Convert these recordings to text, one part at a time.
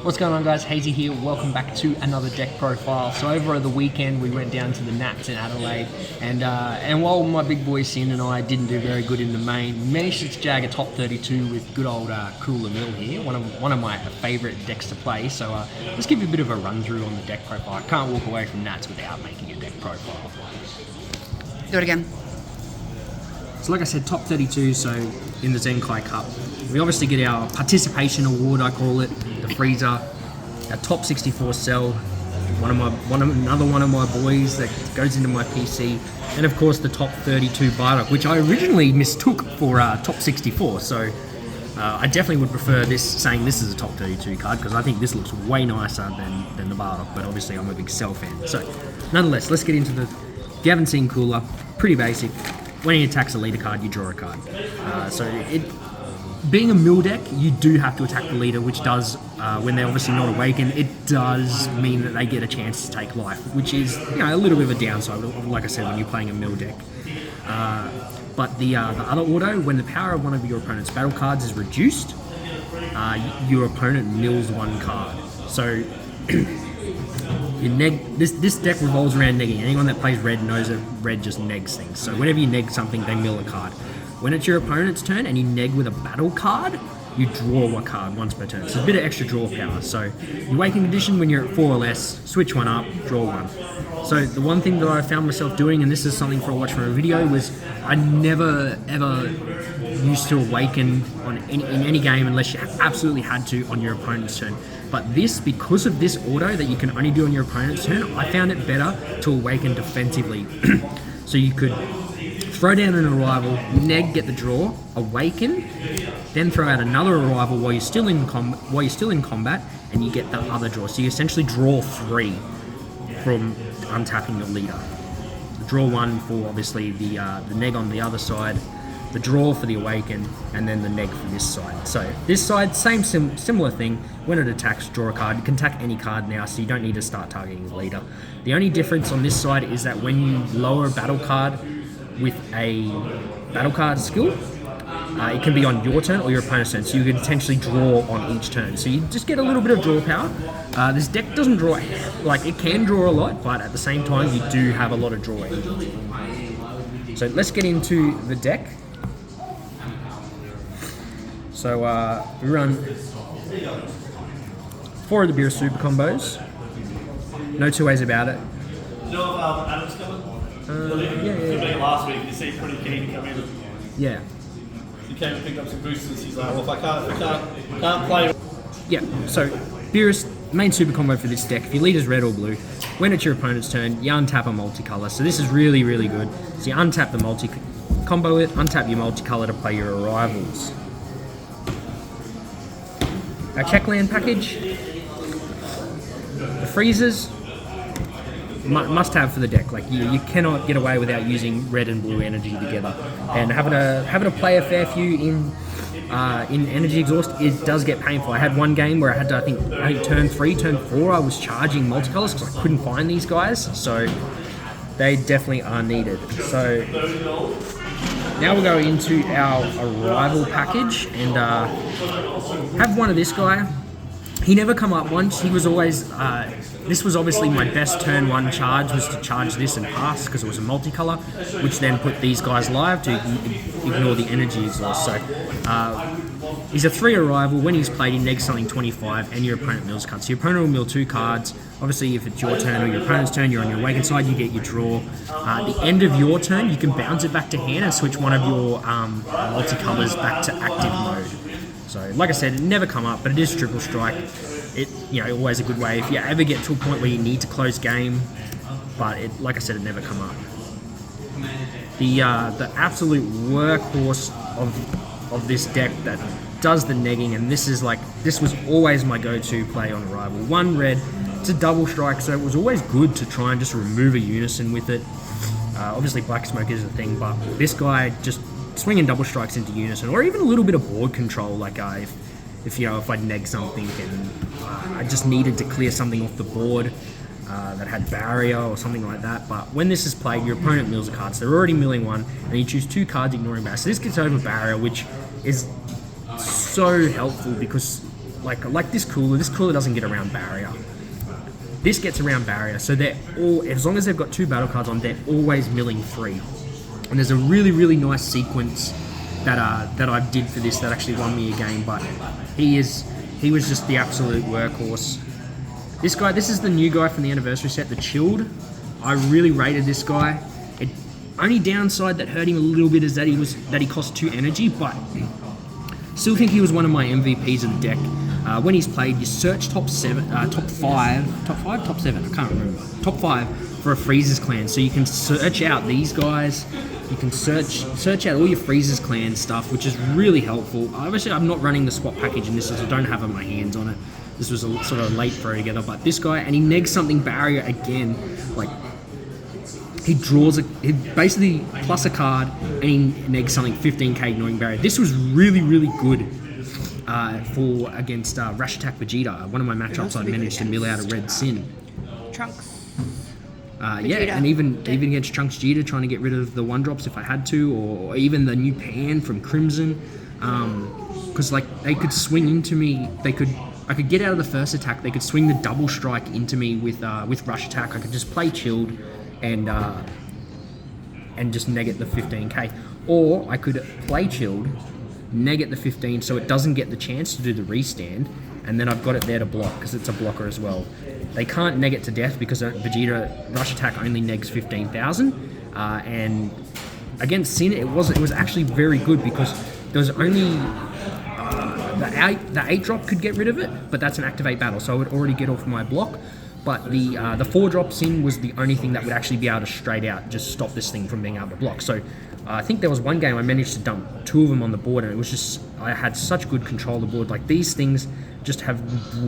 What's going on, guys? Hazy here. Welcome back to another deck profile. So over the weekend we went down to the Nats in Adelaide, and while my big boy Sin and I didn't do very good in the main, we managed to jag a top 32 with good old Cooler Mill here, one of my favourite decks to play. So let's give you a bit of a run through on the deck profile. I can't walk away from Nats without making a deck profile. Do it again. So like I said, top 32, so in the Zenkai Cup. We obviously get our participation award, I call it, the freezer, our top 64 cell, another one of my boys that goes into my PC, and of course the top 32 Bardock, which I originally mistook for top 64. So I definitely would prefer this, saying this is a top 32 card, because I think this looks way nicer than the Bardock, but obviously I'm a big cell fan. So nonetheless, let's get into the, if you haven't seen Cooler, pretty basic. When he attacks a leader card, you draw a card. Being a mill deck, you do have to attack the leader, which does, when they're obviously not awakened, it does mean that they get a chance to take life, which is, a little bit of a downside, like I said, when you're playing a mill deck. But the other auto, when the power of one of your opponent's battle cards is reduced, your opponent mills one card. So this deck revolves around negging. Anyone that plays red knows that red just negs things. So whenever you neg something, they mill a card. When it's your opponent's turn and you neg with a battle card, you draw a card once per turn. So a bit of extra draw power. So your Waking Condition, when you're at 4 or less, switch one up, draw one. So the one thing that I found myself doing, and this is something for a watch from a video, was I never ever used to awaken in any game unless you absolutely had to on your opponent's turn. But this, because of this auto that you can only do on your opponent's turn, I found it better to awaken defensively. So you could throw down an arrival, neg, get the draw, awaken, then throw out another arrival while you're still in combat, and you get the other draw. So you essentially draw 3 from untapping your leader. Draw 1 for obviously the neg on the other side, the draw for the awaken, and then the neg for this side. So this side, similar thing. When it attacks, draw a card. You can attack any card now, so you don't need to start targeting the leader. The only difference on this side is that when you lower a battle card with a battle card skill, it can be on your turn or your opponent's turn, so you can potentially draw on each turn. So you just get a little bit of draw power. This deck doesn't draw, it can draw a lot, but at the same time you do have a lot of draw energy. So let's get into the deck. So we run 4 of the Beer Super combos. No two ways about it. You know if Adam's coming? Yeah. Last week, you see pretty keen to come in. Yeah. He came and picked up some boosters. He's like, well, if I can't play. Yeah, so Beerus, main super combo for this deck, if your leader's red or blue, when it's your opponent's turn, you untap a multicolor. So this is really, really good. So you untap the combo it, untap your multicolor to play your arrivals. Our check land package, the freezers, must have for the deck. Like you cannot get away without using red and blue energy together. And having to play a fair few in energy exhaust, it does get painful. I had one game where I had to, I think turn 3, turn 4, I was charging multicolors because I couldn't find these guys. So they definitely are needed. So now we'll go into our arrival package and have one of this guy. He never come up once. He was always, this was obviously my best turn 1 charge, was to charge this and pass because it was a multicolor, which then put these guys live to ignore the energy exhaust. So he's a 3 arrival. When he's played, he negs something 25 and your opponent mills cards. So your opponent will mill 2 cards. Obviously, if it's your turn or your opponent's turn, you're on your awakened side, you get your draw. At the end of your turn, you can bounce it back to hand and switch one of your multicolors back to active mode. So, like I said, it never come up, but it is triple strike. It, always a good way if you ever get to a point where you need to close game. But like I said, it never come up. The absolute workhorse of this deck that does the negging, and this was always my go-to play on arrival. 1 red, it's a double strike, so it was always good to try and just remove a Unison with it. Obviously, Black Smoke is a thing, but this guy just swinging double strikes into Unison, or even a little bit of board control. Like if I'd neg something and I just needed to clear something off the board that had barrier or something like that. But when this is played, your opponent mills a card, so they're already milling 1, and you choose 2 cards ignoring barrier. So this gets over barrier, which is so helpful because like this cooler. This cooler doesn't get around barrier. This gets around barrier, so they're all, as long as they've got 2 battle cards on, they're always milling 3. And there's a really, really nice sequence that I did for this that actually won me a game, but he was just the absolute workhorse. This is the new guy from the anniversary set, the Chilled. I really rated this guy. Only downside that hurt him a little bit is that he cost 2 energy, but still think he was one of my MVPs of the deck. When he's played, you search top 7, top 7, I can't remember, top 5 for a Freezers clan. So you can search out these guys. You can search out all your Freezers clan stuff, which is really helpful. Obviously, I'm not running the swap package in this, so I don't have my hands on it. This was a sort of late throw together, but this guy, and he negs something barrier again. Like, he basically plus a card, and he negs something 15k ignoring barrier. This was really, really good for against Rush Attack Vegeta. One of my matchups, I managed to mill out a Red Sin. Trunks. Yeah, and even against Trunks Vegeta, trying to get rid of the 1-drops if I had to, or even the new Pan from Crimson, because like they could swing into me. I could get out of the first attack. They could swing the double strike into me with Rush Attack. I could just play Chilled and just negate the 15k, or I could play Chilled, negate the 15 so it doesn't get the chance to do the restand, and then I've got it there to block because it's a blocker as well. They can't neg it to death because Vegeta Rush Attack only negs 15,000, and against Sin it was actually very good because there was only the 8-drop could get rid of it, but that's an activate battle, so I would already get off my block. But the 4-drop Sin was the only thing that would actually be able to straight out just stop this thing from being able to block. So I think there was one game I managed to dump 2 of them on the board, and it was just, I had such good control of the board. Like, these things just have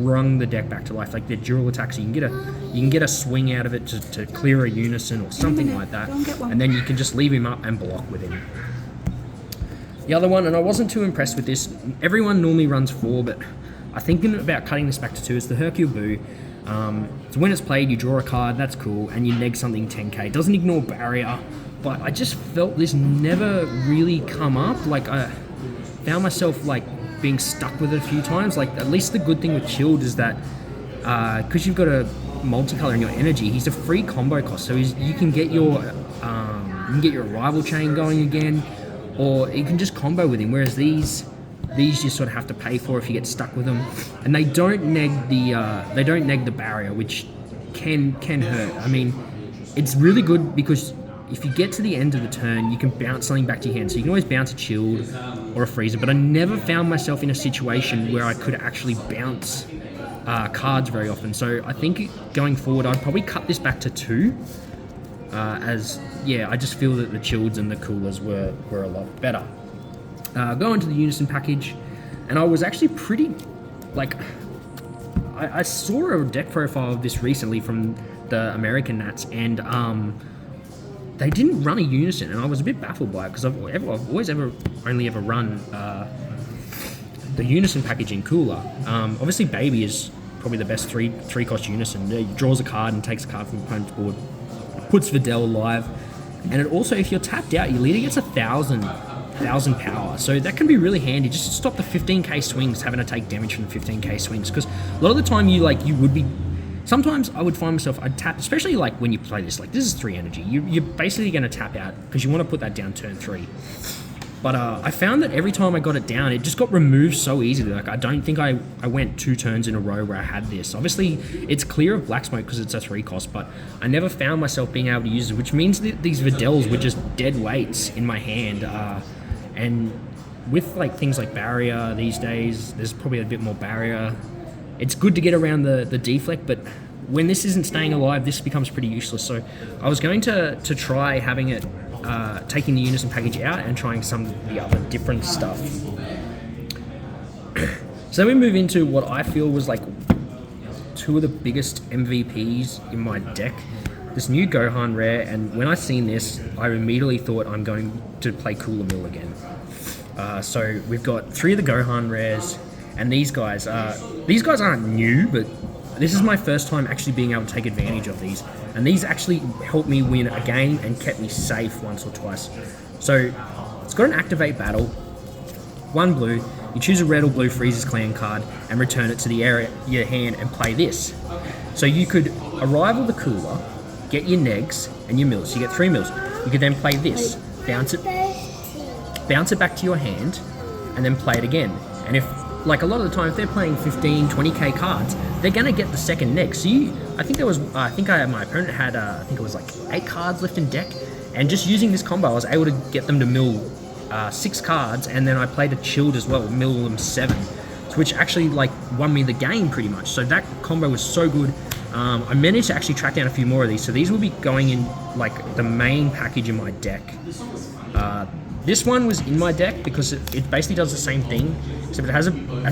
brung the deck back to life. Like, they're dual attacks, so you can get a swing out of it to clear a Unison or something like that, and then you can just leave him up and block with him. The other one, and I wasn't too impressed with this, everyone normally runs 4, but I'm thinking about cutting this back to 2, is the Hercule Boo. So when it's played, you draw a card, that's cool, and you neg something 10k. It doesn't ignore barrier, but I just felt this never really come up. Like, I found myself like being stuck with it a few times. Like, at least the good thing with Chilled is that because you've got a multicolor in your energy, he's a free combo cost, so you can get your rival chain going again, or you can just combo with him. Whereas these you sort of have to pay for if you get stuck with them, and they don't neg the barrier, which can hurt. I mean, it's really good because if you get to the end of the turn, you can bounce something back to your hand. So you can always bounce a Chilled or a Freezer, but I never found myself in a situation where I could actually bounce cards very often. So I think going forward, I'd probably cut this back to 2. I just feel that the Childs and the Coolers were a lot better. Go into the Unison package, and I was actually pretty, like, I saw a deck profile of this recently from the American Nats, and they didn't run a Unison, and I was a bit baffled by it because I've only ever run the Unison package in Cooler. Obviously, Baby is probably the best three cost Unison. It draws a card and takes a card from the opponent's board, puts Videl live, and it also, if you're tapped out, your leader gets 1,000 power, so that can be really handy just to stop the 15k swings, having to take damage from the 15k swings, because a lot of the time you would be, sometimes I would find myself, I'd tap, especially like when you play this, like this is 3 energy, you're basically going to tap out because you want to put that down turn 3, but I found that every time I got it down, it just got removed so easily. Like, I don't think I went 2 turns in a row where I had this. Obviously it's clear of Black Smoke because it's a 3 cost, but I never found myself being able to use it, which means that these Videls were just dead weights in my hand. And with like things like barrier these days, there's probably a bit more barrier. It's good to get around the deflect, but when this isn't staying alive, this becomes pretty useless. So I was going to try having it, taking the Unison package out and trying some of the other different stuff. So then we move into what I feel was like 2 of the biggest MVPs in my deck. This new Gohan rare, and when I seen this, I immediately thought I'm going to play Cooler Mill again. So we've got 3 of the Gohan rares, and these guys aren't new, but this is my first time actually being able to take advantage of these, and these actually helped me win a game and kept me safe once or twice. So it's got an activate battle, 1 blue, you choose a red or blue Freezer's Clan card and return it to the area your hand and play this. So you could arrival the cooler, get your negs and your mills. You get 3 mills. You could then play this, bounce it back to your hand, and then play it again. And if, like a lot of the time, if they're playing 15, 20k cards, they're gonna get the second neg. So my opponent had, I think it was like 8 cards left in deck, and just using this combo, I was able to get them to mill 6 cards, and then I played a chilled as well, mill them 7, which actually like won me the game pretty much. So that combo was so good. I managed to actually track down a few more of these, so these will be going in like the main package in my deck. This one was in my deck because it basically does the same thing, except it has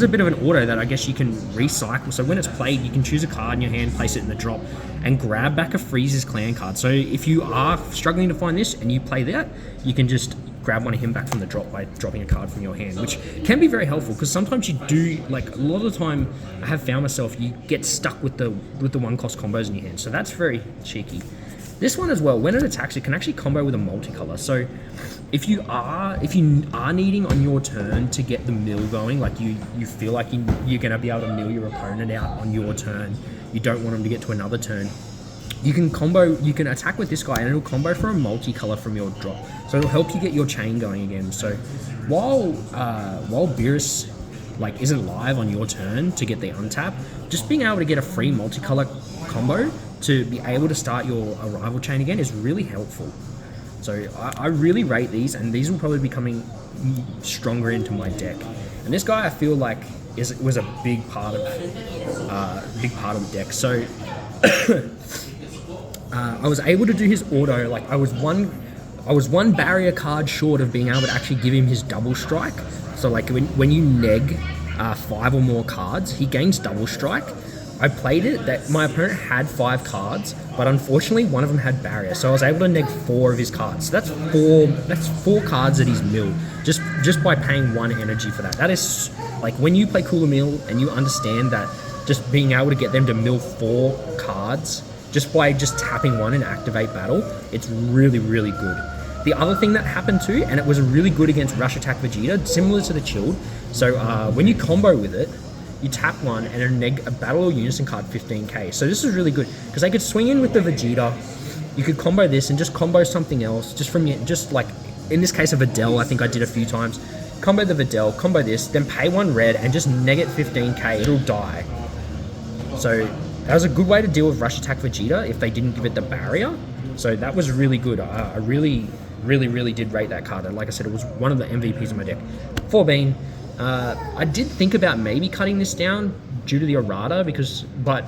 a bit of an auto that I guess you can recycle. So when it's played, you can choose a card in your hand, place it in the drop, and grab back a Freezer's Clan card. So if you are struggling to find this and you play that, you can just grab one of him back from the drop by dropping a card from your hand, which can be very helpful because sometimes you do, like a lot of the time I have found myself, you get stuck with the 1-cost combos in your hand. So that's very cheeky. This one as well, when it attacks, it can actually combo with a multicolor. So if you are needing on your turn to get the mill going, like you feel like you're going to be able to mill your opponent out on your turn, you don't want them to get to another turn, you can attack with this guy and it'll combo for a multicolor from your drop. So it'll help you get your chain going again. So while Beerus like isn't live on your turn to get the untap, just being able to get a free multicolor combo to be able to start your arrival chain again is really helpful. So I really rate these, and these will probably be coming stronger into my deck. And this guy I feel like was a big part of the deck. So I was able to do his auto. Like I was one barrier card short of being able to actually give him his double strike. So like when you neg 5 or more cards, he gains double strike. I played it that my opponent had 5 cards, but unfortunately one of them had barrier, so I was able to neg 4 of his cards. So that's 4 cards that he's milled just by paying 1 energy for that. That is like when you play Cooler Mill and you understand that just being able to get them to mill 4 cards just by just tapping 1 and activate battle, it's really, really good. The other thing that happened too, and it was really good against Rush Attack Vegeta, similar to the Chilled. So when you combo with it, you tap 1 and it'll neg a Battle or Unison card 15k. So this is really good because I could swing in with the Vegeta. You could combo this and just combo something else, just like in this case a Videl. I think I did a few times. Combo the Videl, combo this, then pay 1 red and just neg it 15k. It'll die. So that was a good way to deal with Rush Attack Vegeta if they didn't give it the barrier. So that was really good. I really did rate that card. Like I said, it was one of the MVPs in my deck. 4 Bean. I did think about maybe cutting this down due to the errata, but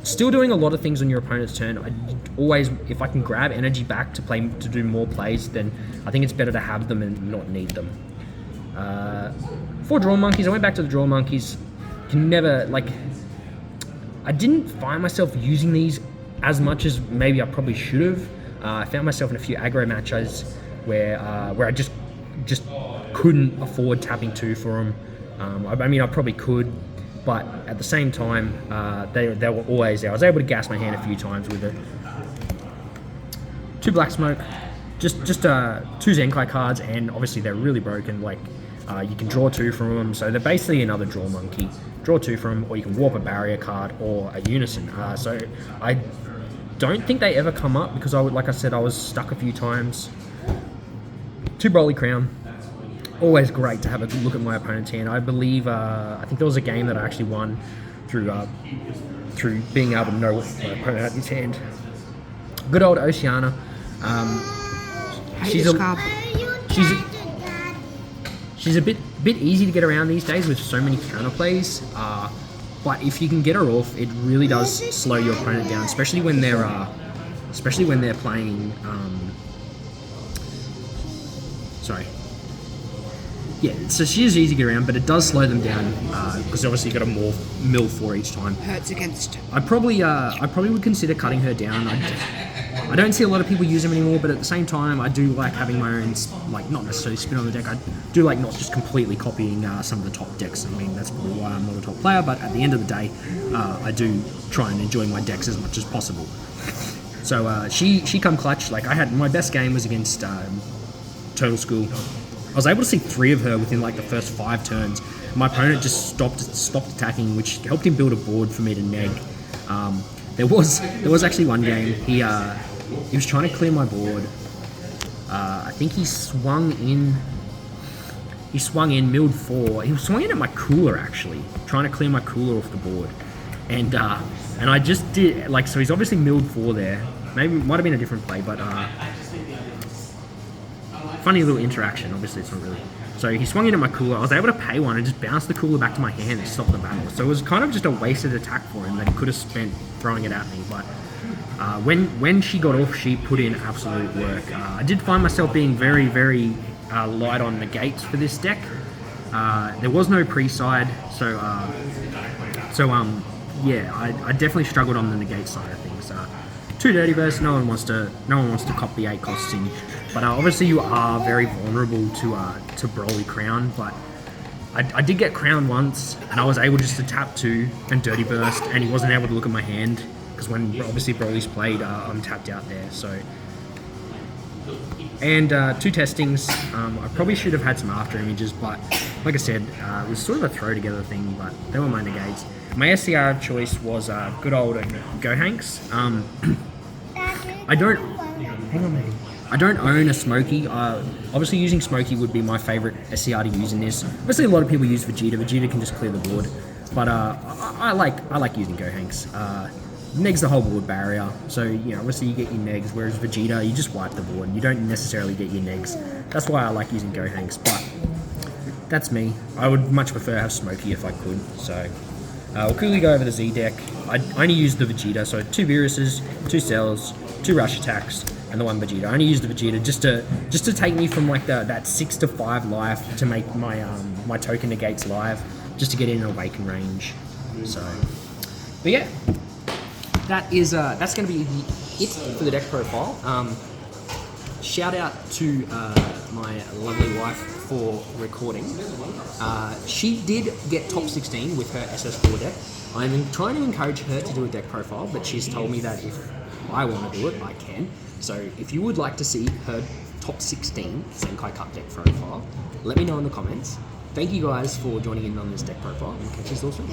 still doing a lot of things on your opponent's turn. I always, if I can grab energy back to do more plays, then I think it's better to have them and not need them. 4 Draw Monkeys. I went back to the Draw Monkeys. I didn't find myself using these as much as maybe I probably should have. I found myself in a few aggro matches where I just couldn't afford tapping 2 for them. I mean, I probably could, but at the same time, they were always there. I was able to gas my hand a few times with it. 2 Black Smoke, just 2 Zenkai cards, and obviously they're really broken. Like you can draw 2 from them, so they're basically another Draw Monkey. Draw 2 from them, or you can warp a barrier card or a Unison. So I don't think they ever come up because like I said, I was stuck a few times. 2 Broly Crown. Always great to have a look at my opponent's hand. I believe, I think there was a game that I actually won through being able to know what my opponent had in his hand. Good old Oceana. She's a bit easy to get around these days with so many counterplays. But if you can get her off, it really does slow your opponent down, especially when they're playing. Sorry. Yeah, so she is easy to get around, but it does slow them down because obviously you got to mill 4 each time. Hurts against. I probably would consider cutting her down. I don't see a lot of people use them anymore, but at the same time, I do like having my own, like not necessarily spin on the deck. I do like not just completely copying some of the top decks. I mean, that's probably why I'm not a top player, but at the end of the day, I do try and enjoy my decks as much as possible. So she come clutch. Like my best game was against Turtle School. I was able to see 3 of her within like the first 5 turns. My opponent just stopped attacking, which helped him build a board for me to neg. There was actually one game he was trying to clear my board. I think he swung in. He swung in, milled 4. He was swinging at my cooler actually, trying to clear my cooler off the board, and I just did like so. He's obviously milled 4 there. Maybe might have been a different play, but funny little interaction. Obviously, it's not really. So he swung in at my cooler. I was able to pay one and just bounce the cooler back to my hand and stop the battle. So it was kind of just a wasted attack for him that he could have spent throwing it at me. But when she got off, she put in absolute work. I did find myself being very, very light on negates for this deck. There was no pre-side, so yeah, I definitely struggled on the negate side of things. 2 dirty bursts, no one wants to cop the 8 costs in. But obviously you are very vulnerable to Broly Crown, but I did get Crown once, and I was able just to tap 2 and dirty burst, and he wasn't able to look at my hand, because when obviously Broly's played, I'm tapped out there, so... And 2 testings, I probably should have had some after images, but like I said, it was sort of a throw together thing, but they were my negates. My SCR of choice was good old Gohanks. I don't own a Smokey. Obviously using Smokey would be my favourite SCR to use in this. Obviously a lot of people use Vegeta. Vegeta can just clear the board. But I like using Gohanks. Negs the whole board barrier. So, you know, obviously you get your negs, whereas Vegeta, you just wipe the board. You don't necessarily get your negs. That's why I like using Gohanks, but that's me. I would much prefer have Smokey if I could. So we'll quickly go over the Z deck. I only used the Vegeta, so 2 Viruses, 2 Cells, 2 Rush Attacks, and the 1 Vegeta. I only used the Vegeta just to take me from like that 6 to 5 life to make my my token negates live, just to get in Awaken range. So, but yeah, that's going to be it for the deck profile. Shout out to my lovely wife for recording. She did get top 16 with her SS4 deck. I'm trying to encourage her to do a deck profile, but she's told me that if I want to do it, I can. So if you would like to see her top 16 Zenkai Cup deck profile, let me know in the comments. Thank you guys for joining in on this deck profile, and catch you all soon.